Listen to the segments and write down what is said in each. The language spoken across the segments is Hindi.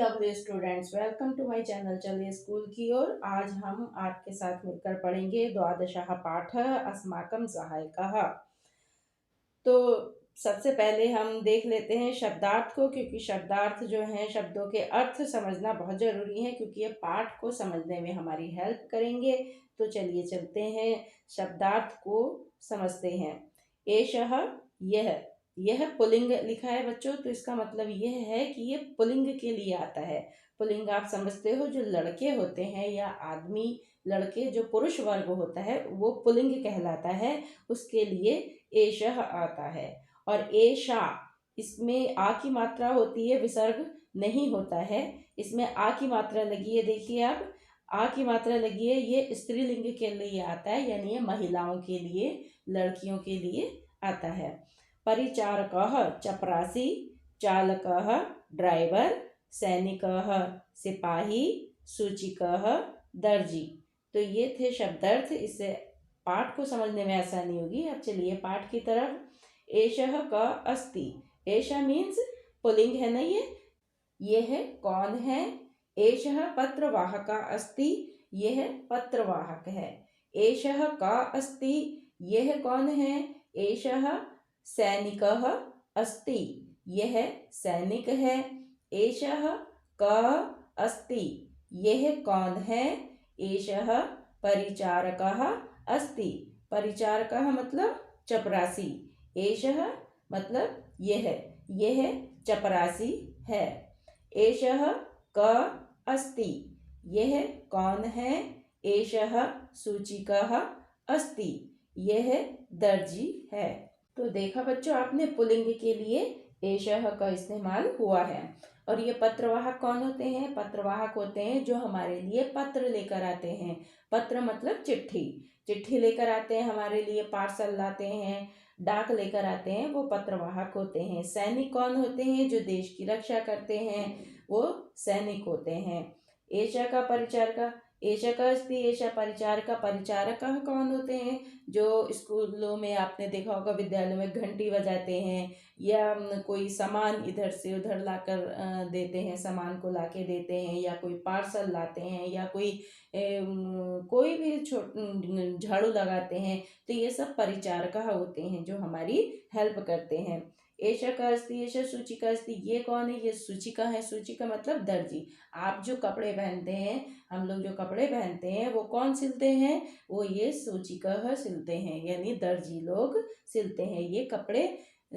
Lovely students, welcome to my channel. चलिए स्कूल की ओर। आज हम आपके साथ मिलकर पढ़ेंगे द्वादशः पाठः अस्माकं सहायकः। तो सबसे पहले हम देख लेते हैं शब्दार्थ को, क्योंकि शब्दार्थ जो हैं शब्दों के अर्थ समझना बहुत ज़रूरी है, क्योंकि ये पाठ को समझने में हमारी हेल्प करेंगे। तो चलिए चलते हैं शब्दार्थ को समझते हैं। एषः, यह पुल्लिंग लिखा है बच्चों, तो इसका मतलब यह है कि ये पुल्लिंग के लिए आता है। पुल्लिंग आप समझते हो, जो लड़के होते हैं या आदमी, लड़के जो पुरुष वर्ग होता है वो पुल्लिंग कहलाता है, उसके लिए एषः आता है। और एषा, इसमें आ की मात्रा होती है, विसर्ग नहीं होता है। इसमें आ की मात्रा लगी है, देखिए आप, आ की मात्रा लगी है, ये स्त्रीलिंग के लिए आता है, यानी ये महिलाओं के लिए, लड़कियों के लिए आता है। परिचारकः चपरासी, चालकः ड्राइवर, सैनिकः सिपाही, सूचिकः दर्जी। तो ये थे शब्दार्थ। इससे पाठ को समझने में आसानी होगी। अब चलिए पाठ की तरफ। एषः क अस्ति, एषा मीन्स पुल्लिंग है ना, ये है कौन है। एषः पत्रवाहकः अस्ति, यह पत्रवाहक है। एषः का अस्ति, यह कौन है। एषः सैनिकः अस्ति, यह सैनिक है। एषः क अस्ति, यह कौन है। एषः परिचारकः अस्ति, परिचारकः मतलब चपरासी। एषः मतलब यह चपरासी है। एषः क अस्ति, यह कौन है। एषः सूचिकः अस्ति, यह दर्जी है। तो देखा बच्चों आपने, पुल्लिंग के लिए एषः का इस्तेमाल हुआ है। और ये पत्रवाहक कौन होते हैं। पत्रवाहक होते हैं जो हमारे लिए पत्र लेकर आते हैं। पत्र मतलब चिट्ठी, चिट्ठी लेकर आते हैं हमारे लिए, पार्सल लाते हैं, डाक लेकर आते हैं, वो पत्रवाहक होते हैं। सैनिक कौन होते हैं, जो देश की रक्षा करते हैं, वो सैनिक होते हैं। एषा का परिचारक, एषा का अस्ति, एषा परिचारक, परिचारक कौन होते हैं, जो स्कूलों में आपने देखा होगा, विद्यालयों में घंटी बजाते हैं, या कोई सामान इधर से उधर लाकर देते हैं, सामान को लाके देते हैं, या कोई पार्सल लाते हैं, या कोई भी झाड़ू लगाते हैं। तो ये सब परिचारक होते हैं जो हमारी हेल्प करते हैं। एषा का अस्ति, एषा सूचिका अस्ति, ये कौन है, ये सूचिका है। सूचिका मतलब दर्जी। आप जो कपड़े पहनते हैं, हम लोग जो कपड़े पहनते हैं, वो कौन सिलते हैं, वो ये सूचिका सिलते हैं, यानी दर्जी लोग सिलते हैं, ये कपड़े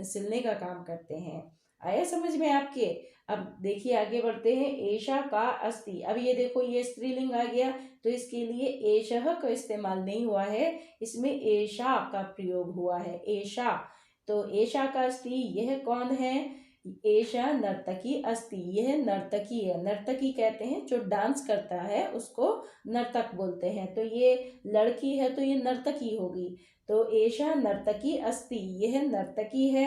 सिलने का काम करते हैं। आया समझ में आपके। अब देखिए आगे बढ़ते हैं। एषा का अस्ति, अब ये देखो ये स्त्रीलिंग आ गया, तो इसके लिए एषः का इस्तेमाल नहीं हुआ है, इसमें एषा का प्रयोग हुआ है। एषा, तो एषा का अस्ति, यह कौन है। एषा नर्तकी अस्ति, यह नर्तकी है। नर्तकी कहते हैं जो डांस करता है, उसको नर्तक बोलते हैं। तो ये लड़की है तो ये नर्तकी होगी। तो एषा नर्तकी अस्ति, यह नर्तकी है।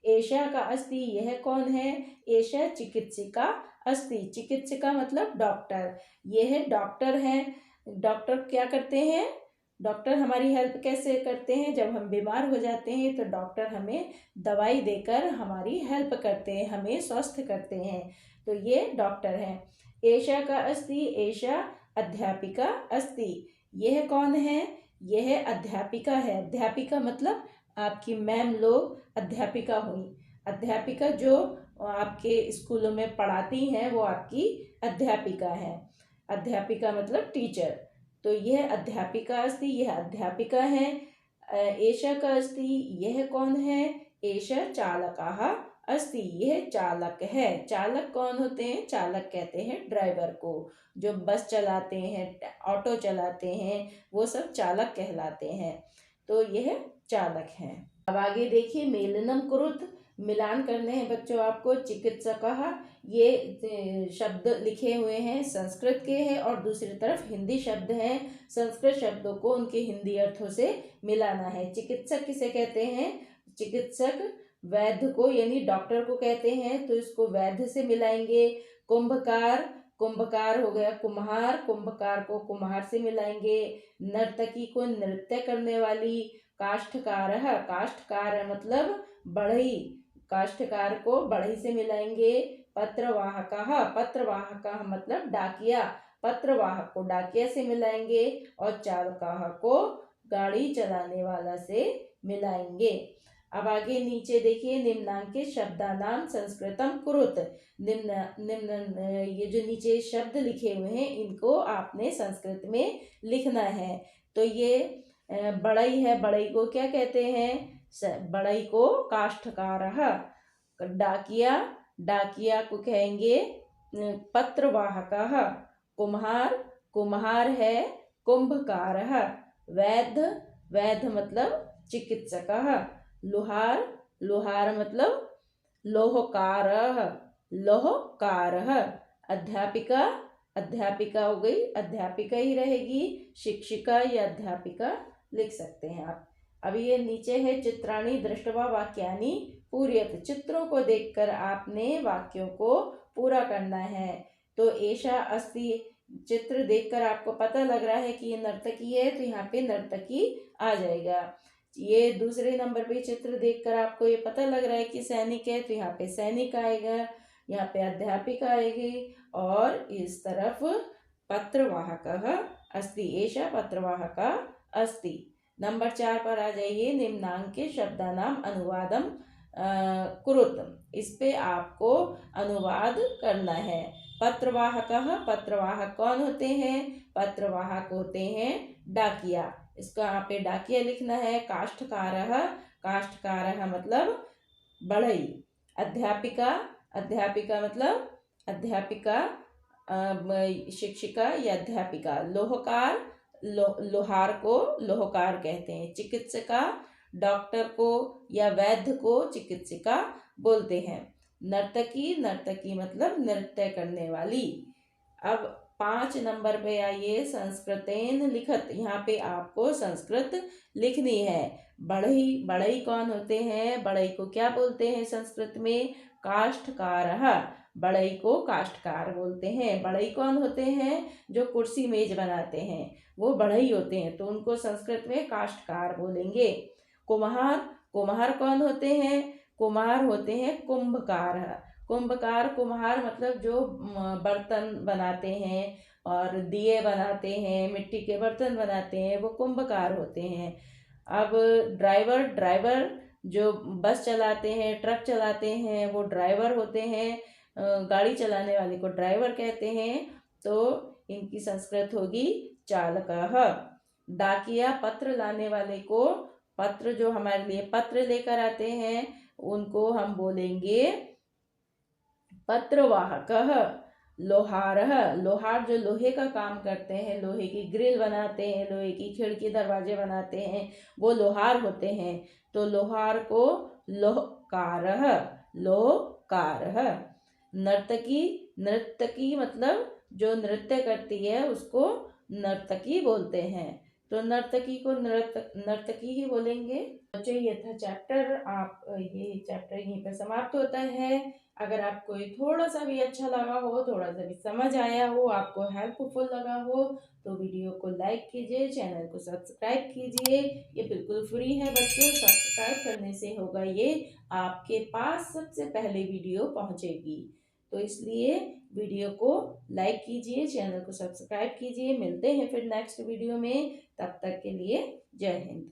एषा का अस्ति, यह कौन है। एषा चिकित्सिका अस्ति, चिकित्सिका मतलब डॉक्टर, यह डॉक्टर है। डॉक्टर क्या करते हैं, डॉक्टर हमारी हेल्प कैसे करते हैं, जब हम बीमार हो जाते हैं तो डॉक्टर हमें दवाई देकर हमारी हेल्प करते हैं, हमें स्वस्थ करते हैं। तो ये डॉक्टर हैं। एषा का अस्ति, एषा अध्यापिका अस्ति, यह कौन है। यह अध्यापिका है। अध्यापिका मतलब आपकी मैम लोग अध्यापिका हुई। अध्यापिका जो आपके स्कूलों में पढ़ाती हैं, वो आपकी अध्यापिका है। अध्यापिका मतलब टीचर। तो यह अध्यापिका अस्ति, यह अध्यापिका है। एषा का अस्ति, यह कौन है। एषा चालकः अस्ति, यह चालक है। चालक कौन होते हैं, चालक कहते हैं ड्राइवर को, जो बस चलाते हैं, ऑटो चलाते हैं, वो सब चालक कहलाते हैं। तो यह चालक है। अब आगे देखिए, मेलनम कुरुत, मिलान करने हैं बच्चों आपको। चिकित्सकः, ये शब्द लिखे हुए हैं, संस्कृत के हैं, और दूसरी तरफ हिंदी शब्द हैं। संस्कृत शब्दों को उनके हिंदी अर्थों से मिलाना है। चिकित्सक किसे कहते हैं, चिकित्सक वैद्य को यानी डॉक्टर को कहते हैं, तो इसको वैद्य से मिलाएंगे। कुंभकार, कुंभकार हो गया कुम्हार, कुंभकार को कुम्हार से मिलाएंगे। नर्तकी को नृत्य करने वाली। काष्ठकारः, काष्ठकार मतलब बढ़ई, काष्ठकार को बढ़ई से मिलाएंगे। पत्रवाहकः, पत्रवाहकः मतलब डाकिया, पत्रवाहक को डाकिया से मिलाएंगे। और चालकः को गाड़ी चलाने वाला से मिलाएंगे। अब आगे नीचे देखिए, निम्नांकित शब्दानाम संस्कृतम कुरुत। निम्न निम्न ये जो नीचे शब्द लिखे हुए हैं इनको आपने संस्कृत में लिखना है। तो ये बढ़ई है, बढ़ई को क्या कहते हैं? बढ़ई को काष्ठकारः। डाकिया, डाकिया को कहेंगे पत्रवाहकः। कुम्हार, कुम्हार है कुंभकारः। वैद्य, वैद्य मतलब चिकित्सकः। लुहार, लुहार मतलब लोहकारः, लोहकारः। अध्यापिका, अध्यापिका हो गई, अध्यापिका ही रहेगी। शिक्षिका या अध्यापिका लिख सकते हैं आप। अब ये नीचे है चित्राणि दृष्ट्वा वाक्यानि पूरयत। चित्रों को देखकर आपने वाक्यों को पूरा करना है। तो एषा अस्ति, चित्र देखकर आपको पता लग रहा है कि ये नर्तकी है, तो यहाँ पे नर्तकी आ जाएगा। ये दूसरे नंबर पे चित्र देखकर आपको ये पता लग रहा है कि सैनिक है, तो यहाँ पे सैनिक आएगा, यहाँ पे अध्यापिका आएगी। और इस तरफ पत्रवाहकः अस्ति, एषा पत्रवाहका अस्ति। नंबर 4 पर आ जाइए, निम्नांकित शब्दानाम अनुवादम कुरुत। इस पे आपको अनुवाद करना है। पत्रवाहकः, पत्रवाहक कौन होते हैं? पत्रवाहक होते हैं डाकिया, इसका यहाँ पे डाकिया लिखना है। काष्ठकारः, काष्ठकारः मतलब बढ़ई। अध्यापिका, अध्यापिका मतलब अध्यापिका, शिक्षिका या अध्यापिका। लोहकार, लोहार को लोहकार कहते हैं। चिकित्सिका, डॉक्टर को या वैद्य को चिकित्सिका बोलते हैं। नर्तकी, नर्तकी मतलब नृत्य करने वाली। अब 5 नंबर पे आइए, संस्कृतेन लिखत। यहाँ पे आपको संस्कृत लिखनी है। बढ़ई, बढ़ई कौन होते हैं? बढ़ई को क्या बोलते हैं संस्कृत में? काष्ठकारः। बढ़ई को काष्ठकार बोलते हैं। बढ़ई कौन होते हैं? जो कुर्सी मेज बनाते हैं वो बढ़ई होते हैं, तो उनको संस्कृत में काष्ठकार बोलेंगे। कुम्हार, कुम्हार कौन होते हैं? कुम्हार होते हैं कुंभकार। कुंभकार, कुम्हार मतलब जो बर्तन बनाते हैं और दिए बनाते हैं, मिट्टी के बर्तन बनाते हैं, वो कुंभकार होते हैं। अब ड्राइवर, ड्राइवर जो बस चलाते हैं, ट्रक चलाते हैं, वो ड्राइवर होते हैं। गाड़ी चलाने वाले को ड्राइवर कहते हैं। तो इनकी संस्कृत होगी चालकः। डाकिया, पत्र लाने वाले को, पत्र जो हमारे लिए पत्र लेकर आते हैं उनको हम बोलेंगे पत्रवाहकः। लोहारः, लोहार जो लोहे का काम करते हैं, लोहे की ग्रिल बनाते हैं, लोहे की खिड़की दरवाजे बनाते हैं, वो लोहार होते हैं। तो लोहार को लोहकारः, लोहकारः। नर्तकी, नर्तकी मतलब जो नृत्य करती है उसको नर्तकी बोलते हैं। तो नर्तकी को नर्तकी ही बोलेंगे। बच्चों ये था चैप्टर, आप ये चैप्टर यहीं पर समाप्त होता है। अगर आपको ये थोड़ा सा भी अच्छा लगा हो, थोड़ा सा भी समझ आया हो, आपको हेल्पफुल लगा हो, तो वीडियो को लाइक कीजिए, चैनल को सब्सक्राइब कीजिए। ये बिल्कुल फ्री है बच्चों, सब्सक्राइब करने से होगा ये आपके पास सबसे पहले वीडियो पहुंचेगी। तो इसलिए वीडियो को लाइक कीजिए, चैनल को सब्सक्राइब कीजिए। मिलते हैं फिर नेक्स्ट वीडियो में, तब तक के लिए जय हिंद।